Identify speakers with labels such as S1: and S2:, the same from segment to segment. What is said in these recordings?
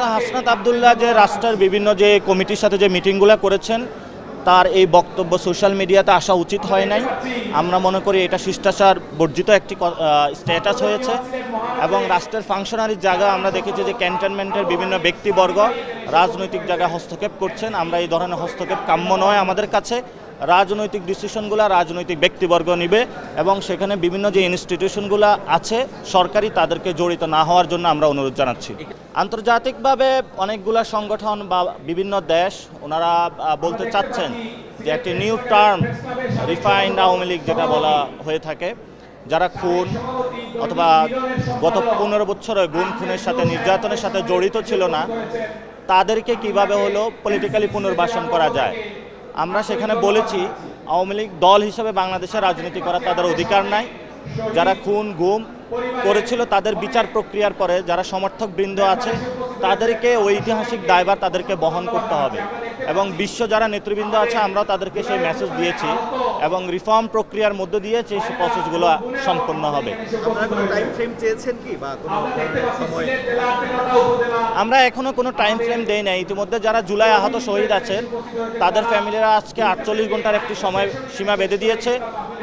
S1: হাসনাত আব্দুল্লাহ যে রাষ্ট্রের বিভিন্ন যে কমিটির সাথে যে মিটিংগুলো করেছেন তার এই বক্তব্য সোশ্যাল মিডিয়াতে আসা উচিত হয় নাই। আমরা মনে করি এটা শিষ্টাচার বর্জিত একটি স্ট্যাটাস হয়েছে এবং রাষ্ট্রের ফাংশনারির জায়গা আমরা দেখেছি যে ক্যান্টনমেন্টের বিভিন্ন ব্যক্তিবর্গ রাজনৈতিক জায়গায় হস্তক্ষেপ করছেন। আমরা এই ধরনের হস্তক্ষেপ কাম্য নয় আমাদের কাছে। রাজনৈতিক ডিসিশনগুলো রাজনৈতিক ব্যক্তিবর্গ নিবে এবং সেখানে বিভিন্ন যে ইনস্টিটিউশনগুলো আছে সরকারি তাদেরকে জড়িত না হওয়ার জন্য আমরা অনুরোধ জানাচ্ছি। আন্তর্জাতিকভাবে অনেকগুলো সংগঠন বা বিভিন্ন দেশ ওনারা বলতে চাচ্ছেন যে একটি new term refined Awami League যেটা বলা হয়ে থাকে, যারা খুন অথবা গত 15 বছরে গুম খুনের সাথে নির্যাতনের সাথে জড়িত ছিল না তাদেরকে কিভাবে হলো পলিটিক্যালি পুনর্বাসন করা যায়। আমরা সেখানে বলেছি আওয়ামী লীগ দল হিসেবে বাংলাদেশে রাজনীতি করার তাদের অধিকার নাই। যারা খুন গুম করেছিল তাদের বিচার প্রক্রিয়ার পরে যারা সমর্থক বৃন্দ আছে তাদেরকে ঐতিহাসিক দায়ভার তাদেরকে বহন করতে হবে এবং বিশ্ব যারা নেতৃবৃন্দ আছে আমরাও তাদেরকে সেই মেসেজ দিয়েছি এবং রিফর্ম প্রক্রিয়ার মধ্য দিয়ে সেই প্রসেসগুলো সম্পন্ন হবে। আমরা এখনো কোনো টাইম ফ্রেম দেই নাই। ইতিমধ্যে যারা জুলাই আহত শহীদ আছেন তাদের ফ্যামিলিরা আজকে 48 ঘন্টার একটি সময় সীমা বেঁধে দিয়েছে।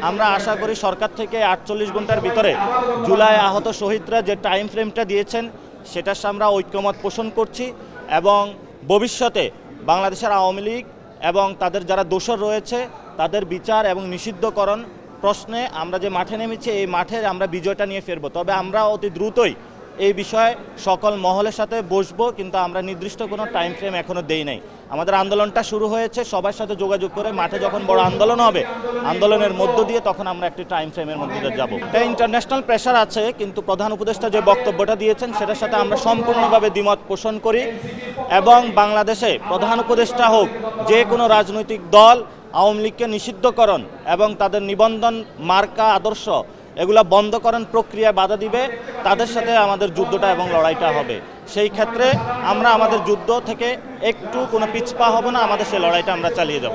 S1: আমরা আশা করি সরকার থেকে 48 ঘন্টার ভিতরে জুলাই আহত শহীদরা যে টাইম ফ্রেমটা দিয়েছেন সেটার সাথে আমরা ঐক্যমত পোষণ করছি এবং ভবিষ্যতে বাংলাদেশের আওয়ামী লীগ এবং তাদের যারা দোষর রয়েছে তাদের বিচার এবং নিষিদ্ধকরণ প্রশ্নে আমরা যে মাঠে নেমেছি এই মাঠে আমরা বিজয়টা নিয়ে ফিরব। তবে আমরা অতি দ্রুতই এই বিষয়ে সকল মহলের সাথে বসবো, কিন্তু আমরা নির্দিষ্ট কোনো টাইম ফ্রেম এখনও দেই নাই। আমাদের আন্দোলনটা শুরু হয়েছে সবার সাথে যোগাযোগ করে মাঠে যখন বড় আন্দোলন হবে আন্দোলনের মধ্য দিয়ে তখন আমরা একটি টাইম ফ্রেমের মধ্যে যাব। এটা ইন্টারন্যাশনাল প্রেশার আছে, কিন্তু প্রধান উপদেষ্টা যে বক্তব্যটা দিয়েছেন সেটার সাথে আমরা সম্পূর্ণভাবে দ্বিমত পোষণ করি এবং বাংলাদেশে প্রধান উপদেষ্টা হোক যে কোনো রাজনৈতিক দল আওয়ামী লীগকে নিষিদ্ধকরণ এবং তাদের নিবন্ধন মার্কা আদর্শ এগুলা বন্ধকরণ প্রক্রিয়া বাধা দিবে তাদের সাথে আমাদের যুদ্ধটা এবং লড়াইটা হবে। সেই ক্ষেত্রে আমরা আমাদের যুদ্ধ থেকে একটু কোনো পিছপা হব না, আমাদের সেই লড়াইটা আমরা চালিয়ে যাব।